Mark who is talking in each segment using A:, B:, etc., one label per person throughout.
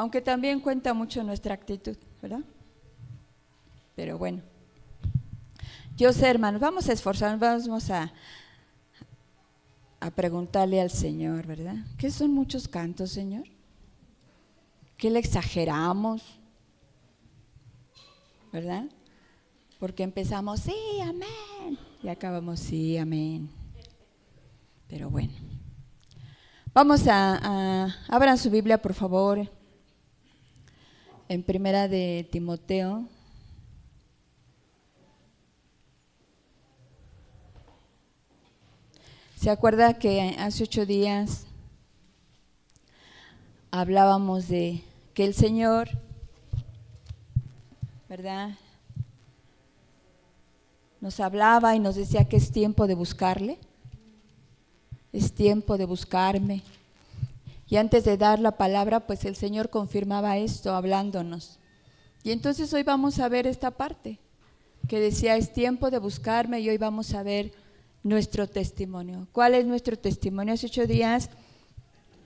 A: aunque también cuenta mucho nuestra actitud, ¿verdad? Pero bueno, yo sé, hermanos, vamos a esforzarnos, vamos a preguntarle al Señor, ¿verdad? ¿Qué son muchos cantos, Señor? ¿Qué le exageramos? ¿Verdad? Porque empezamos, sí, amén, y acabamos, sí, amén. Pero bueno, vamos abran su Biblia, por favor, en Primera de Timoteo. ¿Se acuerda que hace 8 días hablábamos de que el Señor, ¿verdad?, nos hablaba y nos decía que es tiempo de buscarle, es tiempo de buscarme. Y antes de dar la palabra, pues el Señor confirmaba esto hablándonos. Y entonces hoy vamos a ver esta parte que decía es tiempo de buscarme, y hoy vamos a ver nuestro testimonio. ¿Cuál es nuestro testimonio? Hace 8 días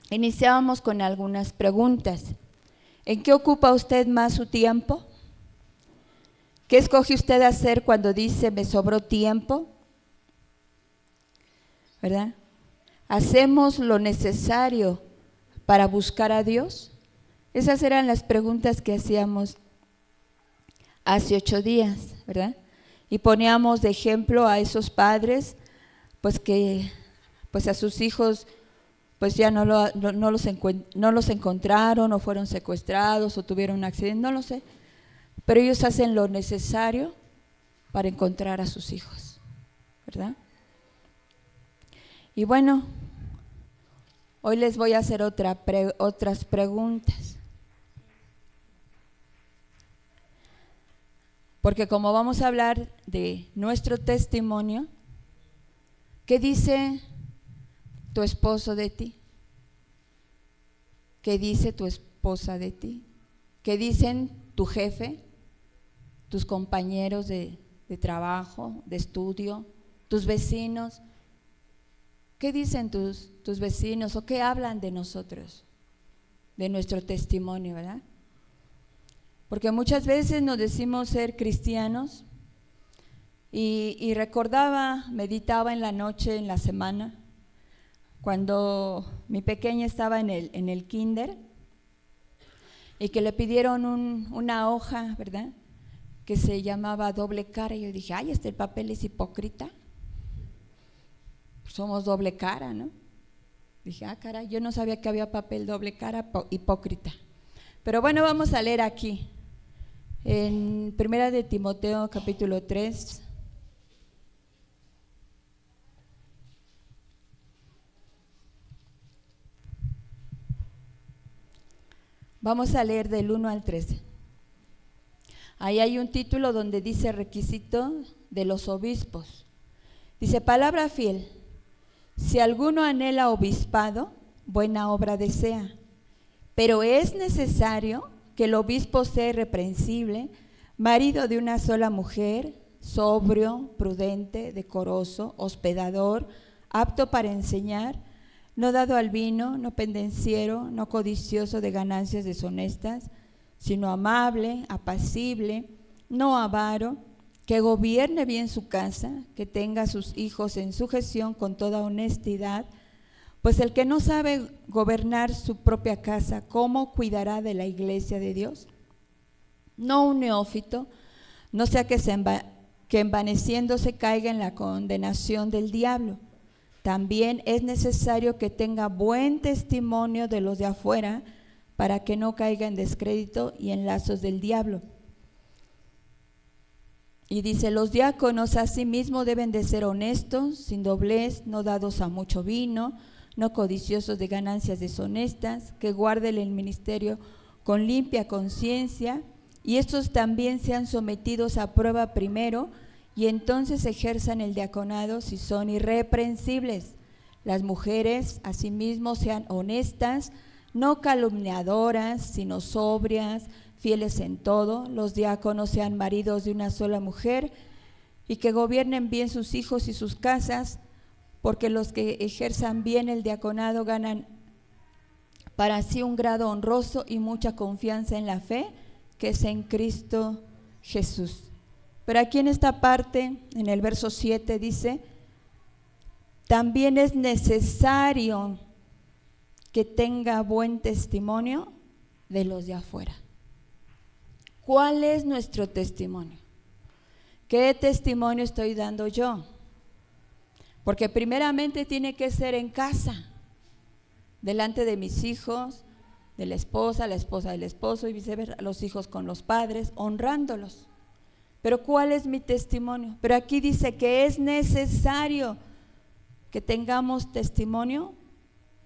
A: iniciábamos con algunas preguntas. ¿En qué ocupa usted más su tiempo? ¿Qué escoge usted hacer cuando dice me sobró tiempo? ¿Verdad? ¿Hacemos lo necesario para buscar a Dios? Esas eran las preguntas que hacíamos hace 8 días, ¿verdad? Y poníamos de ejemplo a esos padres, pues que pues a sus hijos pues ya no los encontraron, o fueron secuestrados, o tuvieron un accidente, no lo sé. Pero ellos hacen lo necesario para encontrar a sus hijos, ¿verdad? Y bueno, hoy les voy a hacer otras preguntas. Porque como vamos a hablar de nuestro testimonio, ¿qué dice tu esposo de ti? ¿Qué dice tu esposa de ti? ¿Qué dicen tu jefe, tus compañeros de trabajo, de estudio, tus vecinos? ¿Qué dicen tus vecinos o qué hablan de nosotros, de nuestro testimonio, verdad? Porque muchas veces nos decimos ser cristianos y meditaba en la noche, en la semana, cuando mi pequeña estaba en el kinder y que le pidieron una hoja, ¿verdad?, que se llamaba doble cara. Y yo dije, ay, el papel es hipócrita. Somos doble cara, ¿no? Dije, caray, yo no sabía que había papel doble cara, hipócrita. Pero bueno, vamos a leer aquí, en Primera de Timoteo, capítulo 3. Vamos a leer del 1 al 13. Ahí hay un título donde dice requisito de los obispos. Dice, palabra fiel. Si alguno anhela obispado, buena obra desea, pero es necesario que el obispo sea irreprensible, marido de una sola mujer, sobrio, prudente, decoroso, hospedador, apto para enseñar, no dado al vino, no pendenciero, no codicioso de ganancias deshonestas, sino amable, apacible, no avaro, que gobierne bien su casa, que tenga a sus hijos en sujeción con toda honestidad, pues el que no sabe gobernar su propia casa, ¿cómo cuidará de la iglesia de Dios? No un neófito, no sea que envaneciéndose caiga en la condenación del diablo. También es necesario que tenga buen testimonio de los de afuera, para que no caiga en descrédito y en lazos del diablo. Y dice, los diáconos asimismo deben de ser honestos, sin doblez, no dados a mucho vino, no codiciosos de ganancias deshonestas, que guarden el ministerio con limpia conciencia, y estos también sean sometidos a prueba primero, y entonces ejerzan el diaconado si son irreprensibles. Las mujeres asimismo sean honestas, no calumniadoras, sino sobrias, fieles en todo. Los diáconos sean maridos de una sola mujer y que gobiernen bien sus hijos y sus casas, porque los que ejerzan bien el diaconado ganan para sí un grado honroso y mucha confianza en la fe que es en Cristo Jesús. Pero aquí en esta parte, en el verso 7 dice, también es necesario que tenga buen testimonio de los de afuera. ¿Cuál es nuestro testimonio? ¿Qué testimonio estoy dando yo? Porque primeramente tiene que ser en casa, delante de mis hijos, de la esposa del esposo y viceversa, los hijos con los padres, honrándolos. Pero ¿cuál es mi testimonio? Pero aquí dice que es necesario que tengamos testimonio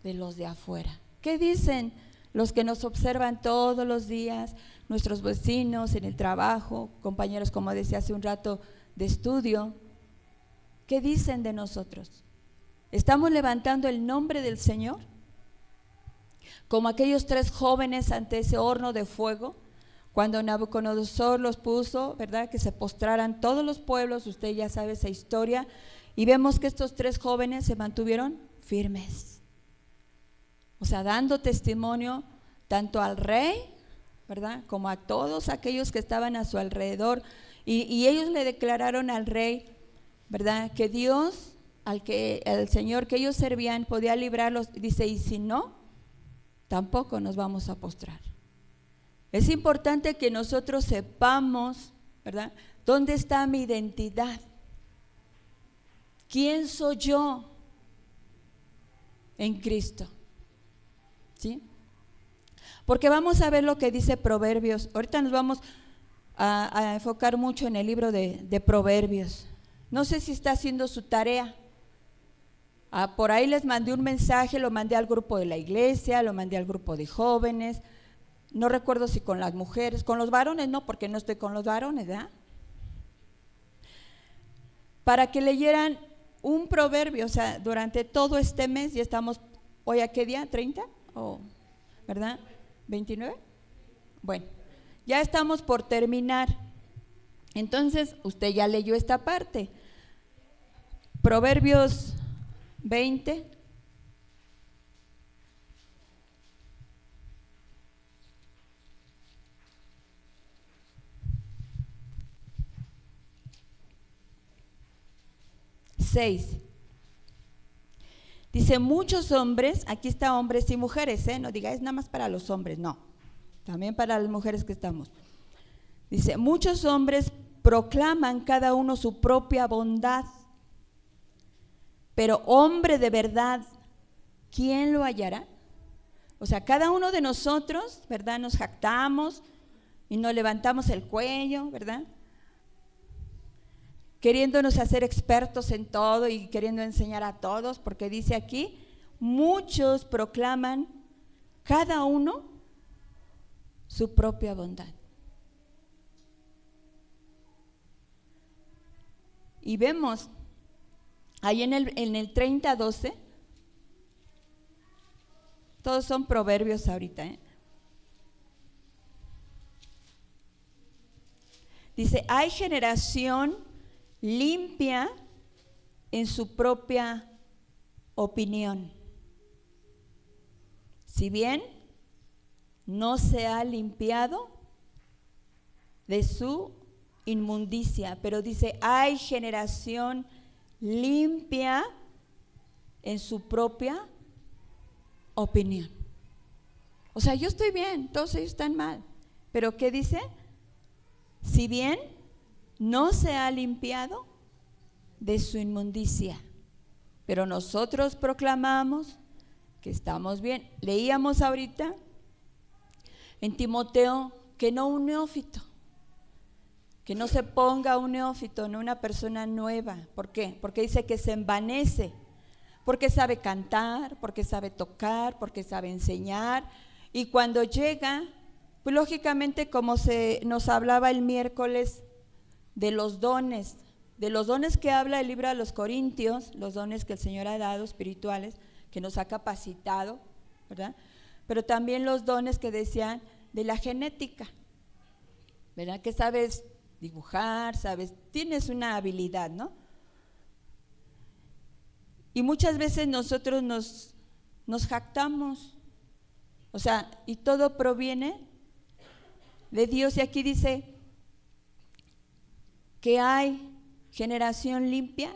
A: de los de afuera. ¿Qué dicen los que nos observan todos los días? Nuestros vecinos en el trabajo, compañeros, como decía hace un rato, de estudio. ¿Qué dicen de nosotros? ¿Estamos levantando el nombre del Señor? Como aquellos 3 jóvenes ante ese horno de fuego, cuando Nabucodonosor los puso, ¿verdad? Que se postraran todos los pueblos, usted ya sabe esa historia, y vemos que estos 3 jóvenes se mantuvieron firmes. O sea, dando testimonio tanto al rey, ¿verdad? Como a todos aquellos que estaban a su alrededor, y ellos le declararon al rey, ¿verdad? Que Dios, al Señor que ellos servían, podía librarlos. Dice, y si no, tampoco nos vamos a postrar. Es importante que nosotros sepamos, ¿verdad? ¿Dónde está mi identidad? ¿Quién soy yo en Cristo? ¿Sí? Porque vamos a ver lo que dice Proverbios. Ahorita nos vamos a enfocar mucho en el libro de Proverbios. No sé si está haciendo su tarea. Por ahí les mandé un mensaje, lo mandé al grupo de la iglesia, lo mandé al grupo de jóvenes. No recuerdo si con las mujeres, con los varones no, porque no estoy con los varones, ¿verdad? Para que leyeran un proverbio, o sea, durante todo este mes, ya estamos, ¿hoy a qué día? ¿30? ¿Verdad? ¿29? Bueno, ya estamos por terminar. Entonces, usted ya leyó esta parte. Proverbios 20. Dice, muchos hombres, aquí está hombres y mujeres, no diga, es nada más para los hombres, no, también para las mujeres que estamos. Dice, muchos hombres proclaman cada uno su propia bondad, pero hombre de verdad, ¿quién lo hallará? O sea, cada uno de nosotros, ¿verdad? Nos jactamos y nos levantamos el cuello, ¿verdad? Queriéndonos hacer expertos en todo y queriendo enseñar a todos, porque dice aquí, muchos proclaman cada uno su propia bondad. Y vemos ahí en el 30:12, todos son proverbios ahorita, Dice, hay generación limpia en su propia opinión, si bien no se ha limpiado de su inmundicia, pero dice, hay generación limpia en su propia opinión. O sea, yo estoy bien, todos ellos están mal, pero ¿qué dice? Si bien no se ha limpiado de su inmundicia, pero nosotros proclamamos que estamos bien. Leíamos ahorita en Timoteo que no un neófito, que no se ponga un neófito, no una persona nueva. ¿Por qué? Porque dice que se envanece, porque sabe cantar, porque sabe tocar, porque sabe enseñar, y cuando llega, pues lógicamente como nos hablaba el miércoles de los dones que habla el libro de los Corintios, los dones que el Señor ha dado espirituales, que nos ha capacitado, ¿verdad? Pero también los dones que decían de la genética, ¿verdad? Que sabes dibujar, tienes una habilidad, ¿no? Y muchas veces nosotros nos jactamos O sea, y todo proviene de Dios. Y aquí dice que hay generación limpia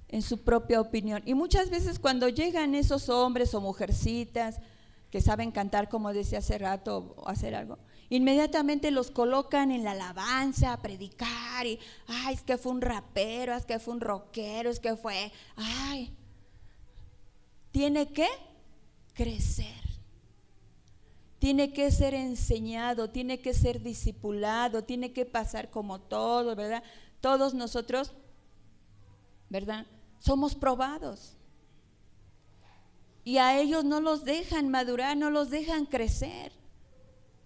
A: en su propia opinión. Y muchas veces cuando llegan esos hombres o mujercitas que saben cantar, como decía hace rato, o hacer algo, inmediatamente los colocan en la alabanza a predicar y, ay, es que fue un rapero, es que fue un rockero, es que fue, ay, tiene que crecer, tiene que ser enseñado, tiene que ser discipulado, tiene que pasar como todo, ¿verdad? Todos nosotros, ¿verdad? Somos probados. Y a ellos no los dejan madurar, no los dejan crecer.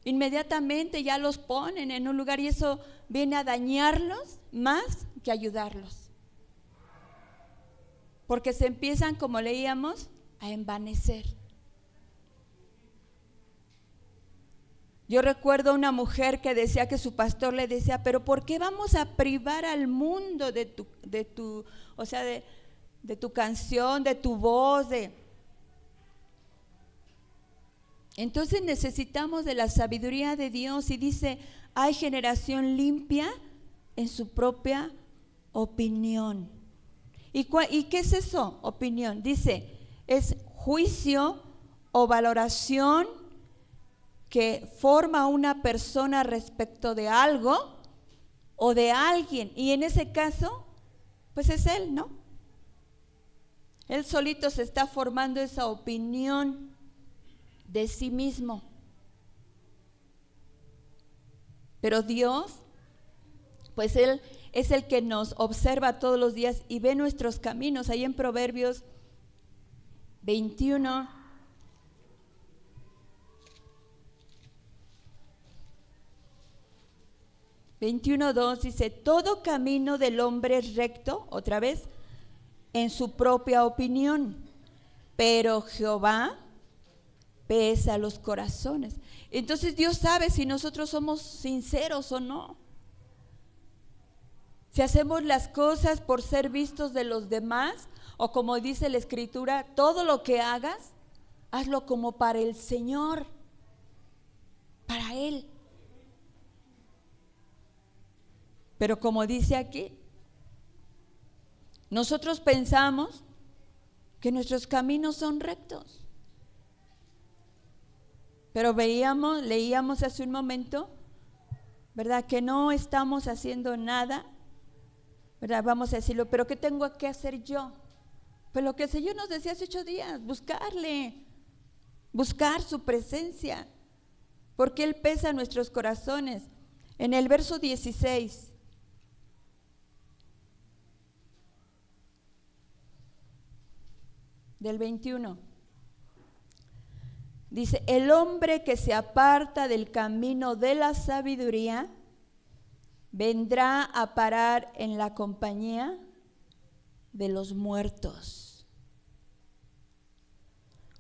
A: Inmediatamente ya los ponen en un lugar y eso viene a dañarlos más que ayudarlos. Porque se empiezan, como leíamos, a envanecer. Yo recuerdo una mujer que decía que su pastor le decía, pero ¿por qué vamos a privar al mundo de tu canción, de tu voz? Entonces necesitamos de la sabiduría de Dios y dice, hay generación limpia en su propia opinión. ¿Y qué es eso? Opinión. Dice, es juicio o valoración que forma una persona respecto de algo o de alguien. Y en ese caso, pues es él, ¿no? Él solito se está formando esa opinión de sí mismo. Pero Dios, pues Él es el que nos observa todos los días y ve nuestros caminos. Ahí en Proverbios 21, 21:2 dice, todo camino del hombre es recto, otra vez, en su propia opinión, pero Jehová pesa los corazones. Entonces Dios sabe si nosotros somos sinceros o no. Si hacemos las cosas por ser vistos de los demás, o como dice la Escritura, todo lo que hagas, hazlo como para el Señor, para Él. Pero como dice aquí, nosotros pensamos que nuestros caminos son rectos. Pero leíamos hace un momento, ¿verdad? Que no estamos haciendo nada, ¿verdad? Vamos a decirlo, pero ¿qué tengo que hacer yo? Pues lo que el Señor nos decía hace 8 días, buscar su presencia, porque Él pesa nuestros corazones. En el verso 16, del 21, dice, el hombre que se aparta del camino de la sabiduría vendrá a parar en la compañía de los muertos.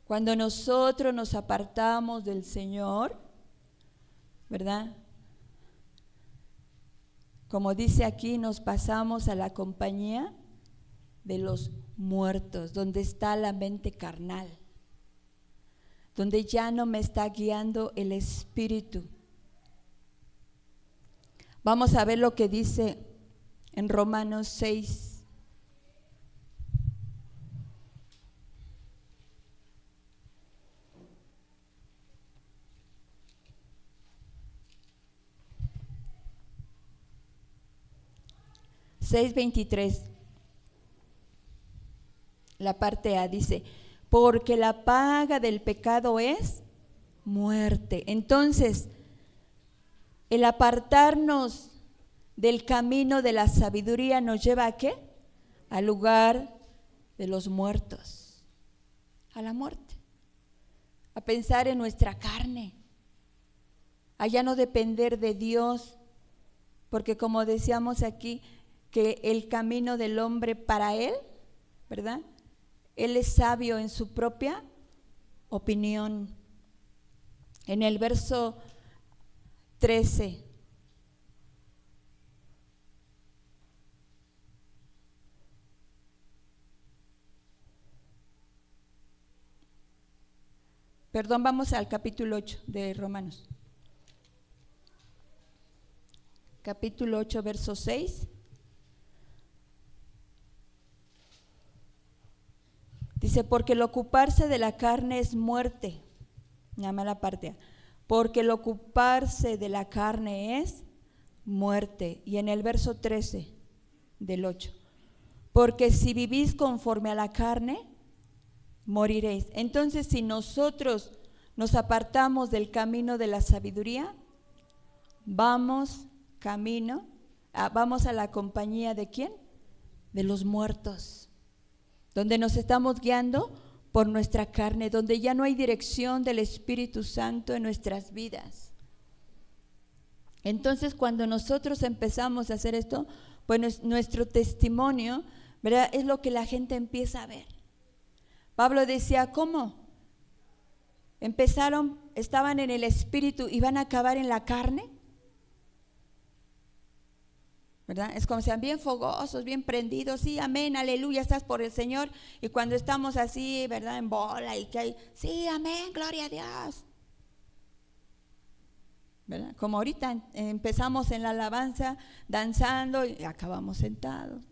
A: Cuando nosotros nos apartamos del Señor, ¿verdad? Como dice aquí, nos pasamos a la compañía de los muertos, donde está la mente carnal, donde ya no me está guiando el Espíritu. Vamos a ver lo que dice en Romanos 6. La parte A dice, porque la paga del pecado es muerte. Entonces, el apartarnos del camino de la sabiduría nos lleva ¿a qué? Al lugar de los muertos, a la muerte, a pensar en nuestra carne, a ya no depender de Dios, porque como decíamos aquí, que el camino del hombre para él, ¿verdad? Él es sabio en su propia opinión. En el verso 13. Perdón, vamos al capítulo 8 de Romanos. Capítulo 8, verso 6. Dice, porque el ocuparse de la carne es muerte. Nada más la parte A. Porque el ocuparse de la carne es muerte. Y en el verso 13 del 8. Porque si vivís conforme a la carne, moriréis. Entonces, si nosotros nos apartamos del camino de la sabiduría, vamos a la compañía ¿de quién? De los muertos, donde nos estamos guiando por nuestra carne, donde ya no hay dirección del Espíritu Santo en nuestras vidas. Entonces, cuando nosotros empezamos a hacer esto, pues nuestro testimonio, ¿verdad?, es lo que la gente empieza a ver. Pablo decía, ¿cómo? Estaban en el Espíritu y van a acabar en la carne. ¿Verdad? Es como sean bien fogosos, bien prendidos, sí, amén, aleluya, estás por el Señor. Y cuando estamos así, ¿verdad?, en bola y que hay, sí, amén, gloria a Dios. ¿Verdad? Como ahorita empezamos en la alabanza danzando y acabamos sentados.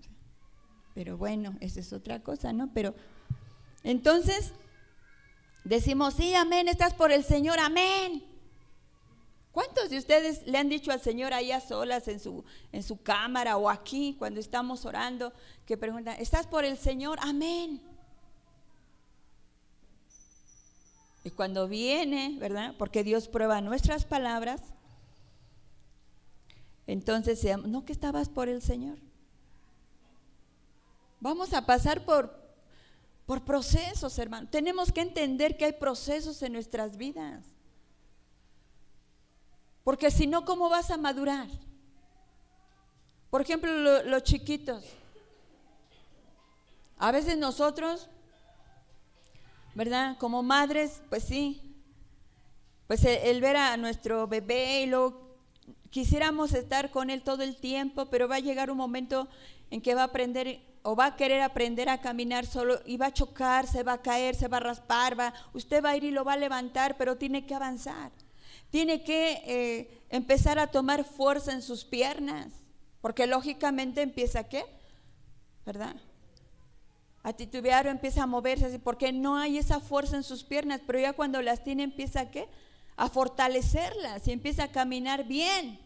A: Pero bueno, esa es otra cosa, ¿no? Pero entonces decimos, sí, amén, estás por el Señor, amén. ¿Cuántos de ustedes le han dicho al Señor ahí a solas en su cámara o aquí cuando estamos orando, que preguntan, ¿estás por el Señor? Amén. Y cuando viene, ¿verdad?, porque Dios prueba nuestras palabras, entonces, ¿no que estabas por el Señor? Vamos a pasar por procesos, hermano. Tenemos que entender que hay procesos en nuestras vidas. Porque si no, ¿cómo vas a madurar? Por ejemplo, los chiquitos. A veces nosotros, ¿verdad?, como madres, pues sí, pues el ver a nuestro bebé y luego quisiéramos estar con él todo el tiempo, pero va a llegar un momento en que va a aprender o va a querer aprender a caminar solo y va a chocar, se va a caer, se va a raspar, usted va a ir y lo va a levantar, pero tiene que avanzar. Tiene que empezar a tomar fuerza en sus piernas, porque lógicamente empieza ¿qué? ¿Verdad? A titubear o empieza a moverse así, porque no hay esa fuerza en sus piernas, pero ya cuando las tiene empieza ¿qué? A fortalecerlas y empieza a caminar bien.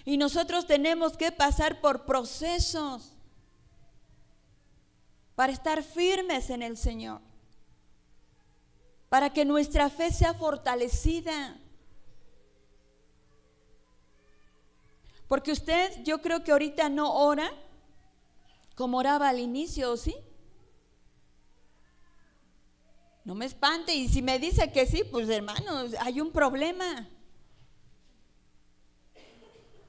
A: Y nosotros tenemos que pasar por procesos para estar firmes en el Señor, para que nuestra fe sea fortalecida. Porque usted, yo creo que ahorita no ora como oraba al inicio, ¿sí? No me espante, y si me dice que sí, pues hermano, hay un problema.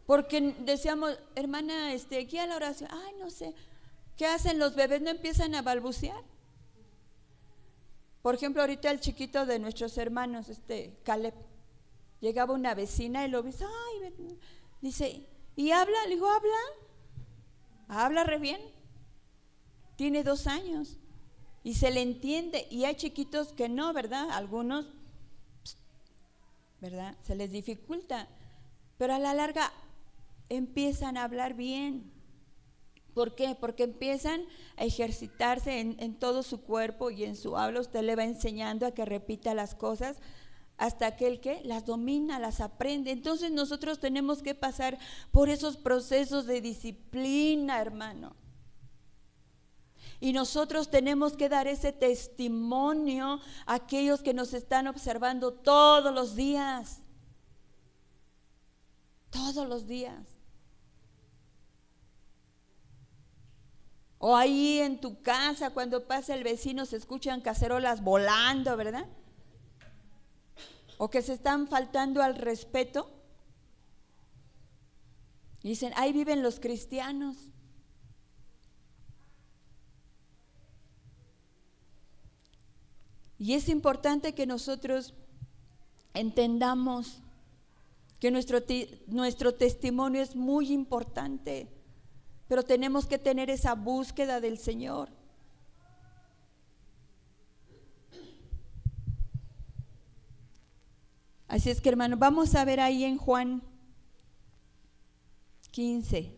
A: Porque decíamos, hermana, aquí a la oración, ay, no sé, ¿qué hacen los bebés? ¿No empiezan a balbucear? Por ejemplo, ahorita el chiquito de nuestros hermanos, Caleb, llegaba una vecina y lo dice, ay, dice, ¿y habla? Le digo, habla re bien, tiene 2 años y se le entiende. Y hay chiquitos que no, ¿verdad? Algunos, ¿verdad?, se les dificulta, pero a la larga empiezan a hablar bien. ¿Por qué? Porque empiezan a ejercitarse en todo su cuerpo y en su habla. Usted le va enseñando a que repita las cosas hasta que él que las domina, las aprende. Entonces nosotros tenemos que pasar por esos procesos de disciplina, hermano. Y nosotros tenemos que dar ese testimonio a aquellos que nos están observando todos los días. Todos los días. O ahí en tu casa, cuando pasa el vecino, se escuchan cacerolas volando, ¿verdad? O que se están faltando al respeto. Y dicen, ahí viven los cristianos. Y es importante que nosotros entendamos que nuestro testimonio es muy importante, pero tenemos que tener esa búsqueda del Señor. Así es que, hermano, vamos a ver ahí en Juan 15.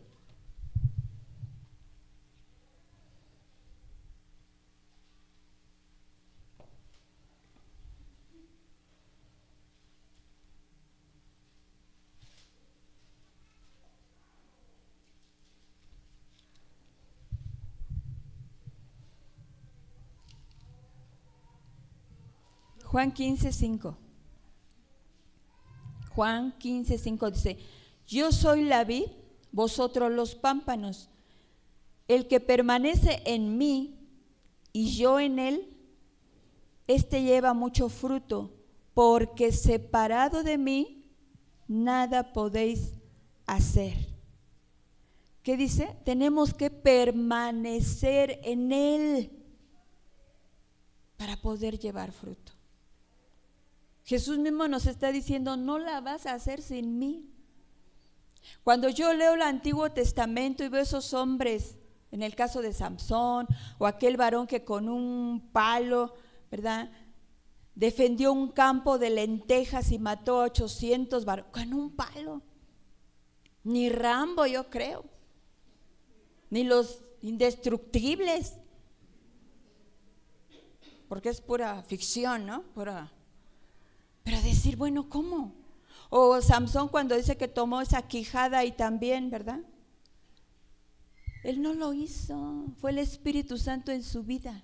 A: Juan 15:5. Juan 15:5 dice: yo soy la vid, vosotros los pámpanos. El que permanece en mí y yo en él, este lleva mucho fruto, porque separado de mí nada podéis hacer. ¿Qué dice? Tenemos que permanecer en él para poder llevar fruto. Jesús mismo nos está diciendo: no la vas a hacer sin mí. Cuando yo leo el Antiguo Testamento y veo esos hombres, en el caso de Samsón, o aquel varón que con un palo, ¿verdad?, defendió un campo de lentejas y mató a 800 varones, con un palo. Ni Rambo, yo creo, ni los Indestructibles, porque es pura ficción, ¿no? Pero decir, bueno, ¿cómo? O Samsón cuando dice que tomó esa quijada y también, ¿verdad? Él no lo hizo, fue el Espíritu Santo en su vida.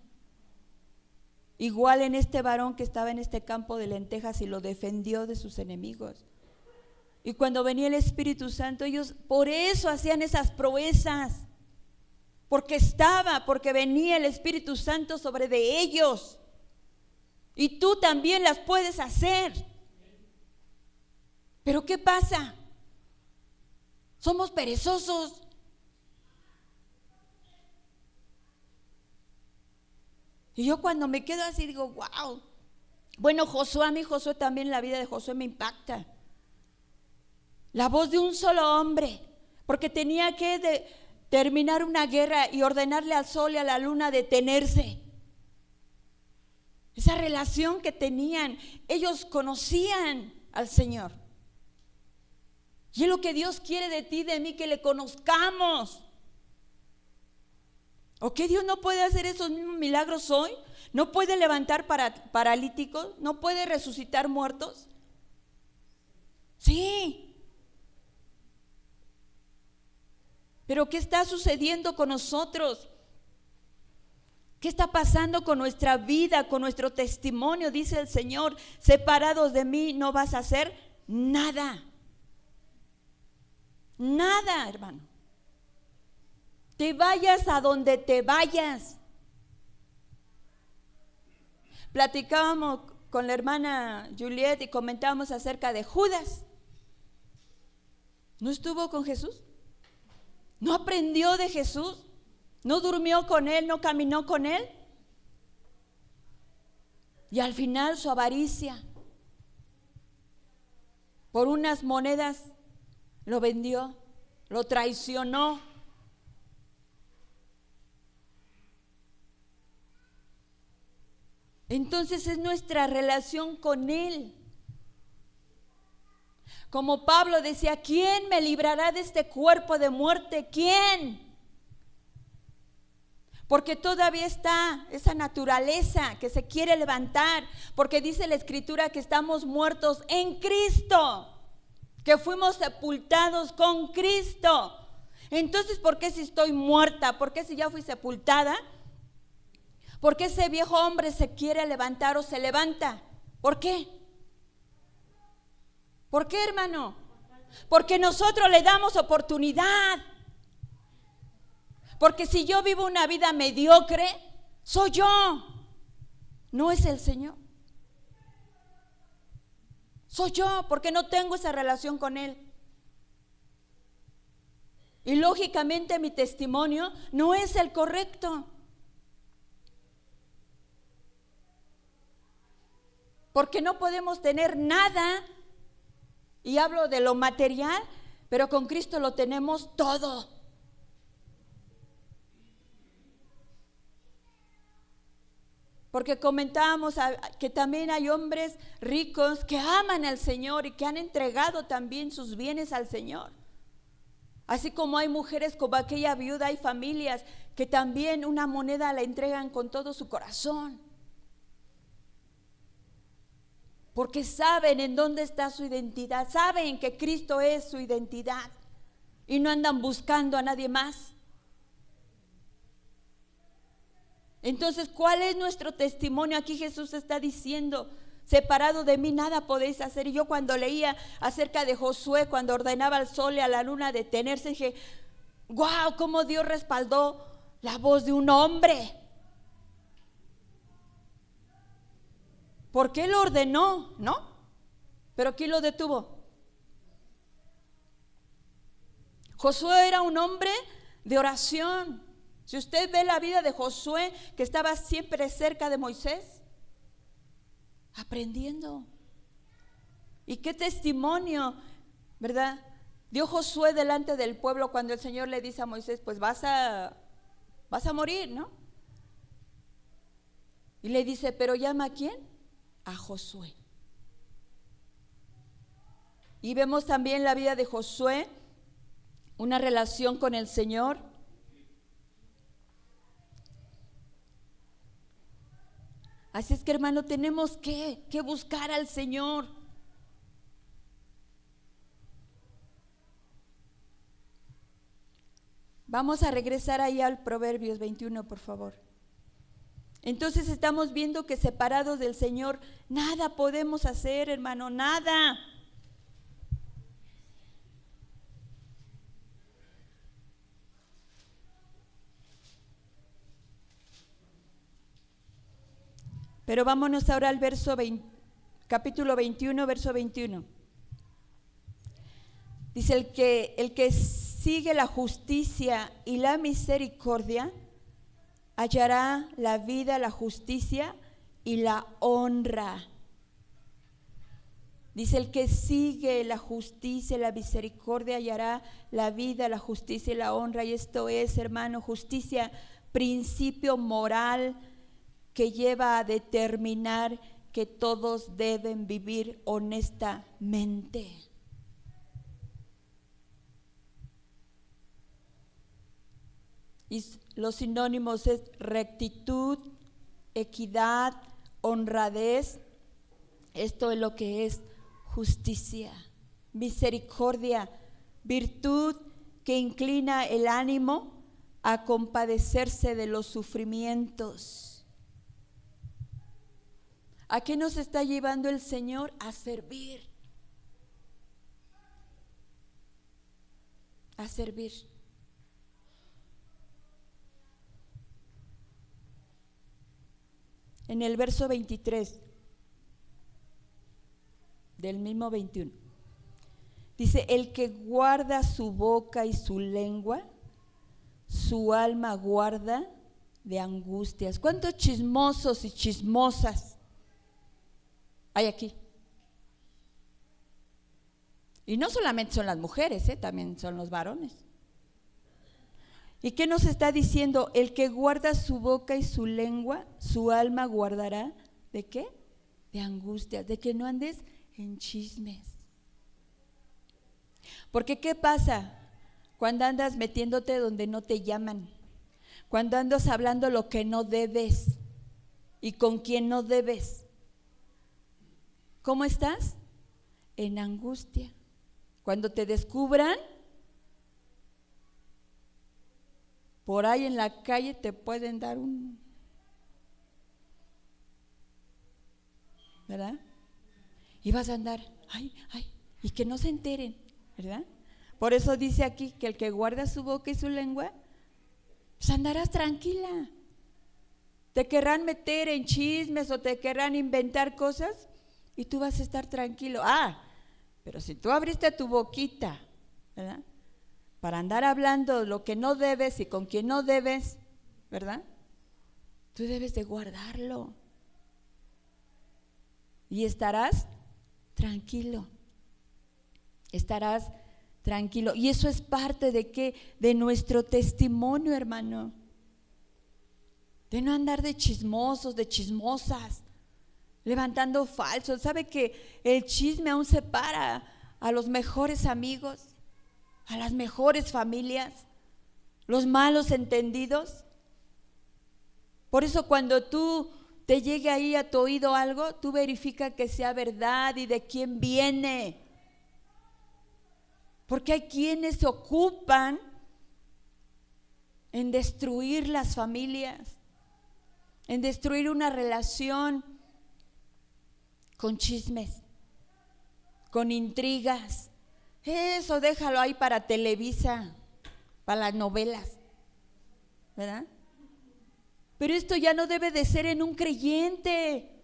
A: Igual en este varón que estaba en este campo de lentejas y lo defendió de sus enemigos. Y cuando venía el Espíritu Santo, ellos por eso hacían esas proezas, porque venía el Espíritu Santo sobre de ellos. Y tú también las puedes hacer. Pero ¿qué pasa? Somos perezosos. Y yo cuando me quedo así digo, wow. Bueno, a mí Josué también, la vida de Josué me impacta. La voz de un solo hombre, porque tenía que terminar una guerra y ordenarle al sol y a la luna detenerse. Esa relación que tenían, ellos conocían al Señor. Y es lo que Dios quiere de ti, de mí, que le conozcamos. ¿O qué Dios no puede hacer esos mismos milagros hoy? ¿No puede levantar paralíticos? ¿No puede resucitar muertos? Sí. Pero ¿qué está sucediendo con nosotros? ¿Qué está pasando con nuestra vida, con nuestro testimonio? Dice el Señor: separados de mí no vas a hacer nada. Nada, hermano. Te vayas a donde te vayas. Platicábamos con la hermana Juliet y comentábamos acerca de Judas. ¿No estuvo con Jesús? ¿No aprendió de Jesús? ¿No durmió con él? ¿No caminó con él? Y al final su avaricia, por unas monedas, lo vendió, lo traicionó. Entonces es nuestra relación con él. Como Pablo decía: ¿quién me librará de este cuerpo de muerte? ¿Quién? Porque todavía está esa naturaleza que se quiere levantar, porque dice la Escritura que estamos muertos en Cristo, que fuimos sepultados con Cristo. Entonces, ¿por qué si estoy muerta? ¿Por qué si ya fui sepultada? ¿Por qué ese viejo hombre se quiere levantar o se levanta? ¿Por qué? ¿Por qué, hermano? Porque nosotros le damos oportunidad. Porque si yo vivo una vida mediocre, soy yo, no es el Señor. Soy yo, porque no tengo esa relación con Él. Y lógicamente mi testimonio no es el correcto. Porque no podemos tener nada, y hablo de lo material, pero con Cristo lo tenemos todo. Porque comentábamos que también hay hombres ricos que aman al Señor y que han entregado también sus bienes al Señor. Así como hay mujeres como aquella viuda, hay familias que también una moneda la entregan con todo su corazón. Porque saben en dónde está su identidad, saben que Cristo es su identidad y no andan buscando a nadie más. Entonces, ¿cuál es nuestro testimonio? Aquí Jesús está diciendo, separado de mí nada podéis hacer. Y yo cuando leía acerca de Josué, cuando ordenaba al sol y a la luna detenerse, dije, wow, cómo Dios respaldó la voz de un hombre. Porque Él lo ordenó, ¿no? Pero ¿quién lo detuvo? Josué era un hombre de oración. Si usted ve la vida de Josué, que estaba siempre cerca de Moisés, aprendiendo. Y qué testimonio, ¿verdad? Dio Josué delante del pueblo cuando el Señor le dice a Moisés, pues vas a morir, ¿no? Y le dice, ¿pero llama a quién? A Josué. Y vemos también la vida de Josué, una relación con el Señor. Así es que, hermano, tenemos que buscar al Señor. Vamos a regresar ahí al Proverbios 21, por favor. Entonces estamos viendo que separados del Señor, nada podemos hacer, hermano, nada. Pero vámonos ahora al capítulo 21, verso 21. Dice, el que sigue la justicia y la misericordia, hallará la vida, la justicia y la honra. Dice, el que sigue la justicia y la misericordia, hallará la vida, la justicia y la honra. Y esto es, hermano, justicia, principio moral, que lleva a determinar que todos deben vivir honestamente. Y los sinónimos es rectitud, equidad, honradez. Esto es lo que es justicia. Misericordia, virtud que inclina el ánimo a compadecerse de los sufrimientos. ¿A qué nos está llevando el Señor? A servir. A servir. En el verso 23 del mismo 21, dice, el que guarda su boca y su lengua, su alma guarda de angustias. ¿Cuántos chismosos y chismosas hay aquí? Y no solamente son las mujeres, también son los varones. ¿Y qué nos está diciendo? El que guarda su boca y su lengua, su alma guardará, ¿de qué? De angustias, de que no andes en chismes. Porque ¿qué pasa cuando andas metiéndote donde no te llaman? Cuando andas hablando lo que no debes y con quien no debes. ¿Cómo estás? En angustia. Cuando te descubran, por ahí en la calle te pueden dar ¿verdad? Y vas a andar, y que no se enteren, ¿verdad? Por eso dice aquí que el que guarda su boca y su lengua, pues andarás tranquila. Te querrán meter en chismes o te querrán inventar cosas y tú vas a estar tranquilo. Pero si tú abriste tu boquita, ¿verdad?, para andar hablando lo que no debes y con quien no debes, ¿verdad?, tú debes de guardarlo y estarás tranquilo. Estarás tranquilo. Y eso es parte de ¿qué? De nuestro testimonio, hermano. de no andar de chismosos, de chismosas, levantando falsos. ¿Sabe que el chisme aún separa a los mejores amigos, a las mejores familias, los malos entendidos? Por eso cuando tú te llegue ahí a tu oído algo, tú verifica que sea verdad y de quién viene. Porque hay quienes se ocupan en destruir las familias, en destruir una relación con chismes, con intrigas. Eso déjalo ahí para Televisa, para las novelas, ¿verdad? Pero esto ya no debe de ser en un creyente.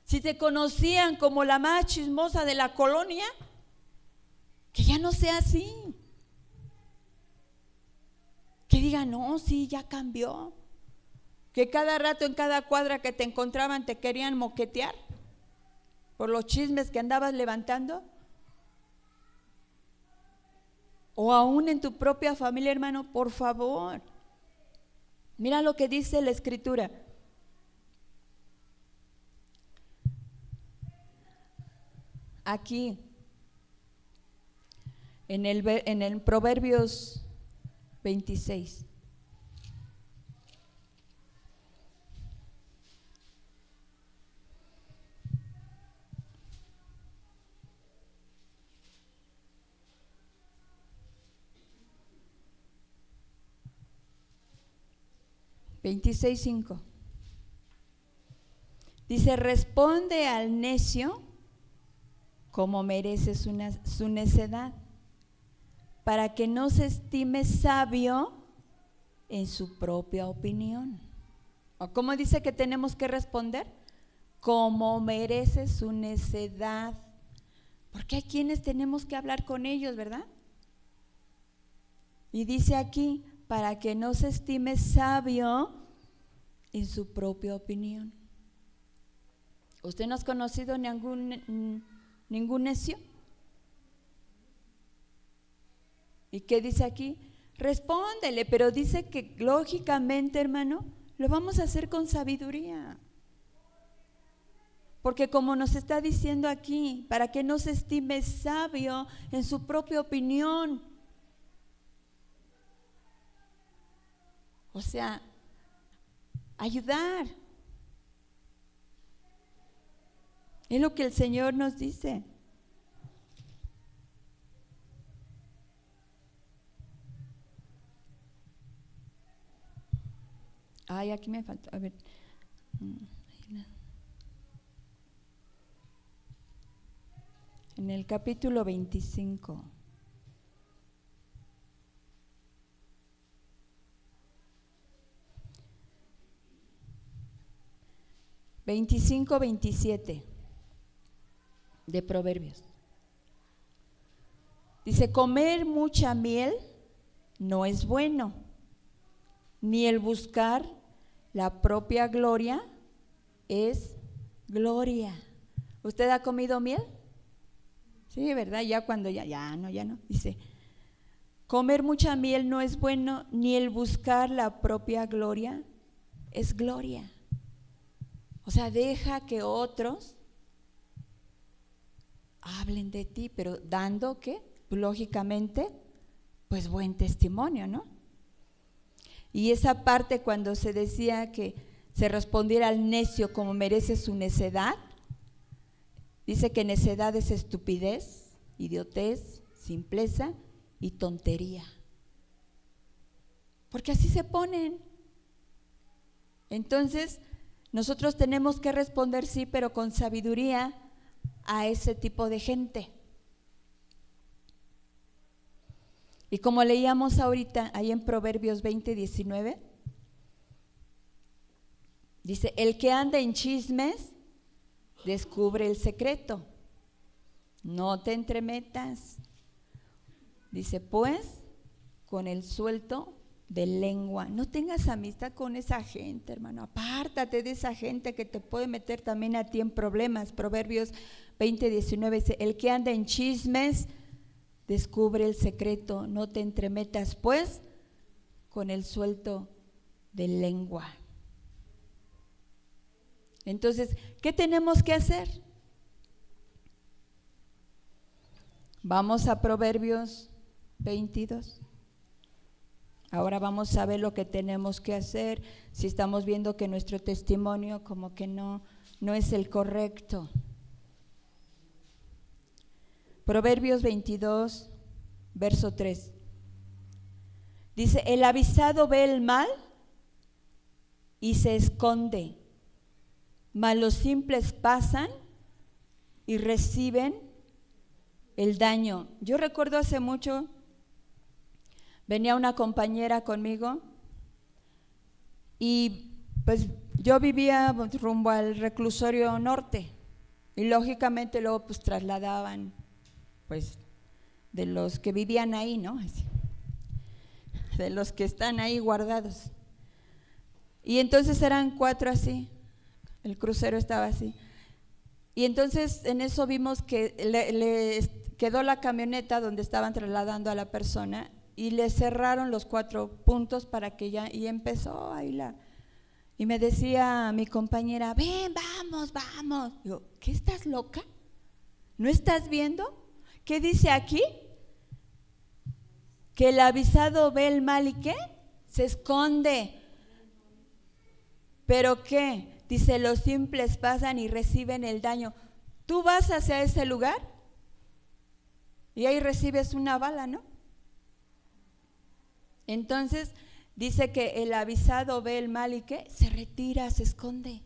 A: Si te conocían como la más chismosa de la colonia, que ya no sea así. Que digan, no, sí, ya cambió. Que cada rato en cada cuadra que te encontraban te querían moquetear por los chismes que andabas levantando. O aún en tu propia familia, hermano, por favor. Mira lo que dice la Escritura. Aquí, en el Proverbios 26. $26:5. Dice, responde al necio como merece su necedad, para que no se estime sabio en su propia opinión. ¿O cómo dice que tenemos que responder? Como merece su necedad. Porque hay quienes tenemos que hablar con ellos, ¿verdad? Y dice aquí, para que no se estime sabio en su propia opinión. ¿Usted no ha conocido ningún necio? ¿Y qué dice aquí? Respóndele, pero dice que lógicamente, hermano, lo vamos a hacer con sabiduría. Porque como nos está diciendo aquí, para que no se estime sabio en su propia opinión. O sea, ayudar. Es lo que el Señor nos dice. Ay, aquí me faltó. A ver. En el capítulo 25. $25-27 de Proverbios. Dice, comer mucha miel no es bueno, ni el buscar la propia gloria es gloria. ¿Usted ha comido miel? Sí, ¿verdad? Ya cuando ya no. Dice, comer mucha miel no es bueno, ni el buscar la propia gloria es gloria. O sea, deja que otros hablen de ti, pero dando ¿qué? Lógicamente, pues buen testimonio, ¿no? Y esa parte cuando se decía que se respondiera al necio como merece su necedad, dice que necedad es estupidez, idiotez, simpleza y tontería. Porque así se ponen. Entonces, nosotros tenemos que responder sí, pero con sabiduría a ese tipo de gente. Y como leíamos ahorita ahí en Proverbios 20:19, dice, el que anda en chismes descubre el secreto, no te entremetas. Dice, pues, con el suelto de lengua, no tengas amistad con esa gente, hermano, apártate de esa gente que te puede meter también a ti en problemas. Proverbios 20:19 dice, el que anda en chismes descubre el secreto, no te entremetas pues con el suelto de lengua. Entonces, ¿qué tenemos que hacer? Vamos a Proverbios 22. Ahora vamos a ver lo que tenemos que hacer, si estamos viendo que nuestro testimonio como que no es el correcto. Proverbios 22, verso 3. Dice, el avisado ve el mal y se esconde, mas los simples pasan y reciben el daño. Yo recuerdo hace mucho, venía una compañera conmigo y pues yo vivía rumbo al reclusorio norte y lógicamente luego pues trasladaban pues de los que vivían ahí, ¿no? De los que están ahí guardados. Y entonces eran 4 así, el crucero estaba así. Y entonces en eso vimos que le quedó la camioneta donde estaban trasladando a la persona y le cerraron los 4 puntos para que ya, y empezó ahí y me decía mi compañera, ven, vamos. Digo, ¿qué estás loca? ¿No estás viendo? ¿Qué dice aquí? Que el avisado ve el mal y ¿qué? Se esconde. ¿Pero qué? Dice, los simples pasan y reciben el daño. Tú vas hacia ese lugar y ahí recibes una bala, ¿no? Entonces dice que el avisado ve el mal y ¿qué? Se retira, se esconde.